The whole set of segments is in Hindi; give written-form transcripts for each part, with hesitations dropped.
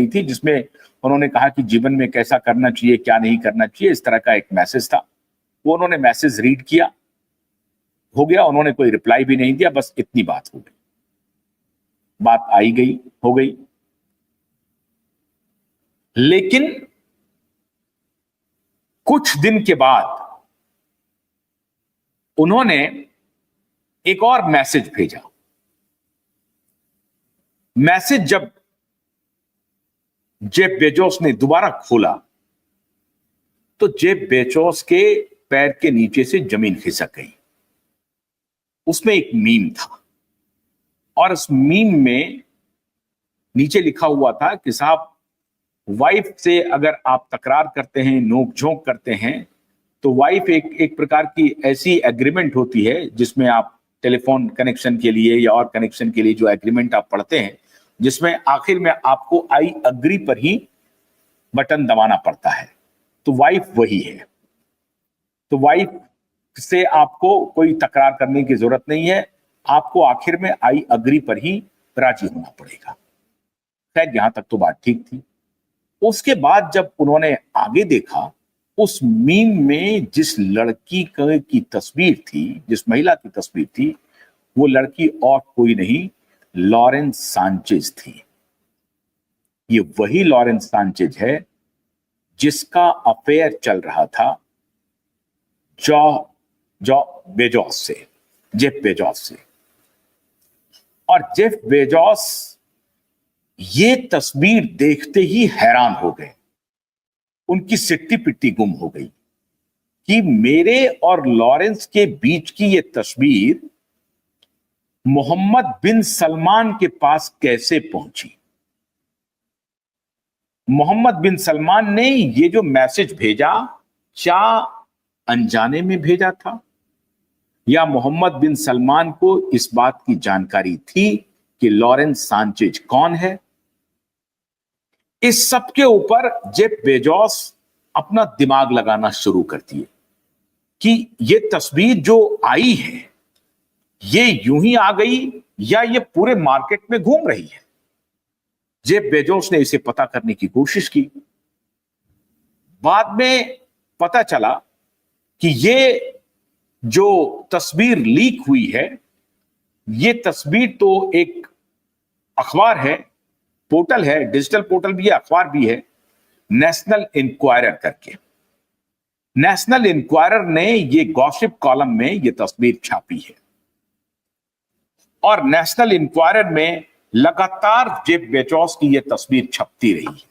थी जिसमें उन्होंने कहा कि जीवन में कैसा करना चाहिए, क्या नहीं करना चाहिए, इस तरह का एक मैसेज था। वो उन्होंने मैसेज रीड किया, हो गया, उन्होंने कोई रिप्लाई भी नहीं दिया, बस इतनी बात हो गई। बात आई गई, हो गई। लेकिन कुछ दिन के बाद उन्होंने एक और मैसेज भेजा। मैसेज जब जेफ बेजोस ने दोबारा खोला तो जेफ बेजोस के पैर के नीचे से जमीन खिसक गई। उसमें एक मीम था और उस मीम में नीचे लिखा हुआ था कि साहब, वाइफ से अगर आप तकरार करते हैं, नोक झोंक करते हैं, तो वाइफ एक प्रकार की ऐसी एग्रीमेंट होती है जिसमें आप टेलीफोन कनेक्शन के लिए या और कनेक्शन के लिए जो एग्रीमेंट आप पढ़ते हैं, जिसमें आखिर में आपको आई अग्री पर ही बटन दबाना पड़ता है। तो वाइफ वही है। तो वाइफ से आपको कोई तकरार करने की जरूरत नहीं है, आपको आखिर में आई अग्री पर ही राजी होना पड़ेगा। खैर, यहां तक तो बात ठीक थी। उसके बाद जब उन्होंने आगे देखा, उस मीम में जिस लड़की की तस्वीर थी, जिस महिला की तस्वीर थी, वो लड़की और कोई नहीं, लॉरेन सांचेज थी। ये वही लॉरेन सांचेज है जिसका अफेयर चल रहा था बेजोस से, जेफ बेजोस से। और जेफ बेजोस ये तस्वीर देखते ही हैरान हो गए। उनकी सिट्टी पिट्टी गुम हो गई कि मेरे और लॉरेंस के बीच की ये तस्वीर मोहम्मद बिन सलमान के पास कैसे पहुंची। मोहम्मद बिन सलमान ने ये जो मैसेज भेजा, क्या अनजाने में भेजा था, या मोहम्मद बिन सलमान को इस बात की जानकारी थी कि लॉरेंस सांचेज कौन है। इस सब के ऊपर जेफ बेजोस अपना दिमाग लगाना शुरू कर दिए कि ये तस्वीर जो आई है, ये यूं ही आ गई या ये पूरे मार्केट में घूम रही है। जेफ बेजोस ने इसे पता करने की कोशिश की। बाद में पता चला कि ये जो तस्वीर लीक हुई है, ये तस्वीर तो एक अखबार है, पोर्टल है, डिजिटल पोर्टल भी है, अखबार भी है, नेशनल इंक्वायरर करके। नेशनल इंक्वायरर ने ये गॉसिप कॉलम में ये तस्वीर छापी है और नेशनल इंक्वायरर में लगातार जेफ बेजोस की ये तस्वीर छपती रही है।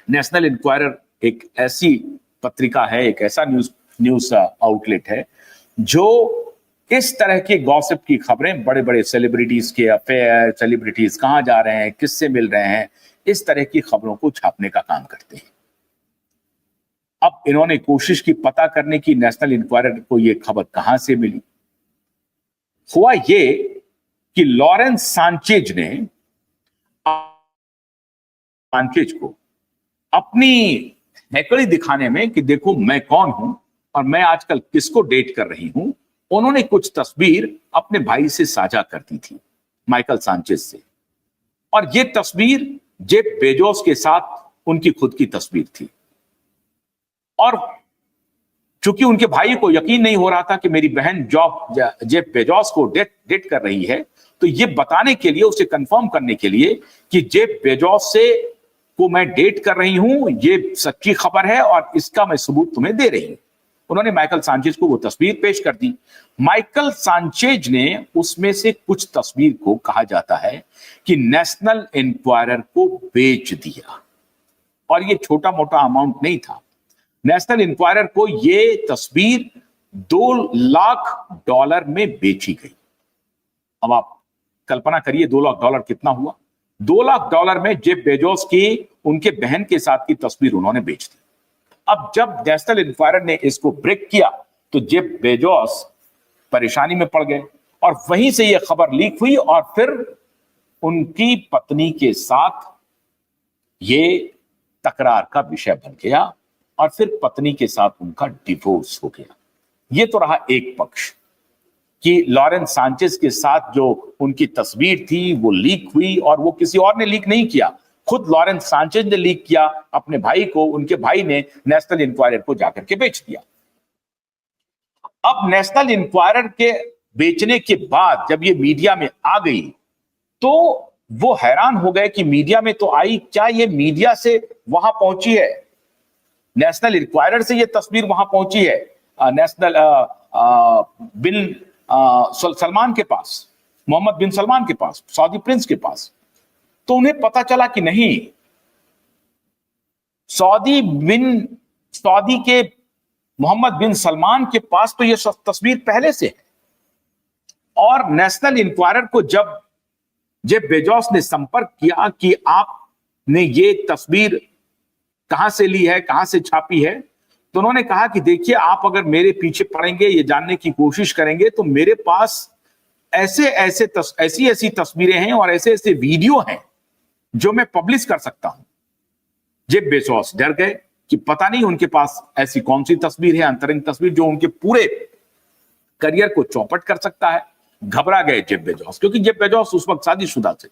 नेशनल इंक्वायरर एक ऐसी पत्रिका है, एक ऐसा न्यूज आउटलेट है जो इस तरह की गॉसिप की खबरें, बड़े बड़े सेलिब्रिटीज के अफेयर, सेलिब्रिटीज कहां जा रहे हैं, किससे मिल रहे हैं, इस तरह की खबरों को छापने का काम करते हैं। अब इन्होंने कोशिश की पता करने की नेशनल इंक्वायरर को यह खबर कहां से मिली। हुआ ये कि लॉरेंस सांचेज ने सांचेज को अपनी हैकड़ी दिखाने में कि देखो मैं कौन हूं और मैं आजकल किसको डेट कर रही हूं, उन्होंने कुछ तस्वीर अपने भाई से साझा कर दी थी, माइकल सांचेज से। और यह तस्वीर जेफ बेजोस के साथ उनकी खुद की तस्वीर थी। और चूंकि उनके भाई को यकीन नहीं हो रहा था कि मेरी बहन जेफ बेजोस को डेट कर रही है, तो यह बताने के लिए, उसे कंफर्म करने के लिए कि जेफ बेजोस से को मैं डेट कर रही हूं, यह सच्ची खबर है और इसका मैं सबूत तुम्हें दे रही हूं, उन्होंने माइकल सांचेज को वो तस्वीर पेश कर दी। माइकल सांचेज ने उसमें से कुछ तस्वीर को, कहा जाता है कि नेशनल इंक्वायरर को बेच दिया। और ये छोटा मोटा अमाउंट नहीं था। नेशनल इंक्वायरर को ये तस्वीर $2 लाख में बेची गई। अब आप कल्पना करिए $2 लाख कितना हुआ। $2 लाख में जेफ बेजोस की उनके बहन के साथ की तस्वीर उन्होंने बेच दी। अब जब नेशनल इंक्वायरर ने इसको ब्रेक किया तो जेफ बेजोस परेशानी में पड़ गए और वहीं से यह खबर लीक हुई और फिर उनकी पत्नी के साथ यह तकरार का विषय बन गया और फिर पत्नी के साथ उनका डिवोर्स हो गया। यह तो रहा एक पक्ष कि लॉरेंस सांचेज के साथ जो उनकी तस्वीर थी वो लीक हुई और वो किसी और ने लीक नहीं किया, खुद लॉरेंस सांचेज ने लीक किया अपने भाई को, उनके भाई ने नेशनल इंक्वायरर को जाकर के बेच दिया। अब नेशनल इंक्वायरर के बेचने के बाद जब ये मीडिया में आ गई तो वो हैरान हो गए कि मीडिया में तो आई, क्या ये मीडिया से वहां पहुंची है, नेशनल इंक्वायरर से ये तस्वीर वहां पहुंची है नेशनल बिन सलमान के पास, मोहम्मद बिन सलमान के पास, सऊदी प्रिंस के पास। तो उन्हें पता चला कि नहीं, सऊदी के मोहम्मद बिन सलमान के पास तो ये तस्वीर पहले से है। और नेशनल इंक्वायरर को जब जेफ बेजोस ने संपर्क किया कि आपने ये तस्वीर कहां से ली है, कहां से छापी है, तो उन्होंने कहा कि देखिए, आप अगर मेरे पीछे पड़ेंगे, ये जानने की कोशिश करेंगे, तो मेरे पास ऐसी तस्वीरें हैं और ऐसे ऐसे वीडियो हैं जो मैं पब्लिश कर सकता हूं। जेफ बेजोस डर गए कि पता नहीं उनके पास ऐसी कौन सी तस्वीर है, अंतरंग तस्वीर, जो उनके पूरे करियर को चौपट कर सकता है। घबरा गए जेफ बेजोस, क्योंकि जेफ बेजोस उस वक्त शादीशुदा थे।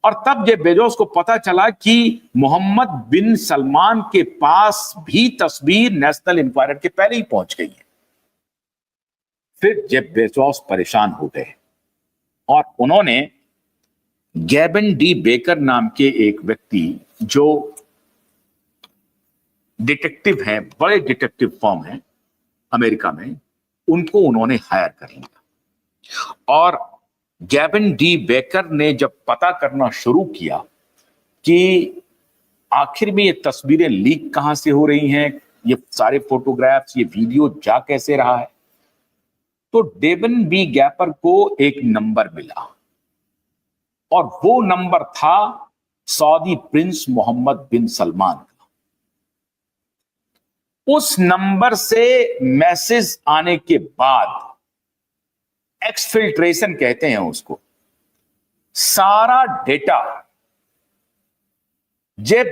और तब जेफ बेजोस को पता चला कि मोहम्मद बिन सलमान के पास भी तस्वीर नेशनल इंक्वायरर के पहले ही पहुंच गई है। फिर जेफ बेजोस परेशान हो गए और उन्होंने गैबिन डी बेकर नाम के एक व्यक्ति, जो डिटेक्टिव हैं, बड़े डिटेक्टिव फर्म हैं अमेरिका में, उनको उन्होंने हायर कर लिया। और गैबिन डी बेकर ने जब पता करना शुरू किया कि आखिर में ये तस्वीरें लीक कहां से हो रही हैं, ये सारे फोटोग्राफ्स, ये वीडियो जा कैसे रहा है, तो गैबिन बी बेकर को एक नंबर मिला और वो नंबर था सऊदी प्रिंस मोहम्मद बिन सलमान का। उस नंबर से मैसेज आने के बाद, एक्सफिल्ट्रेशन कहते हैं उसको, सारा डेटा जेफ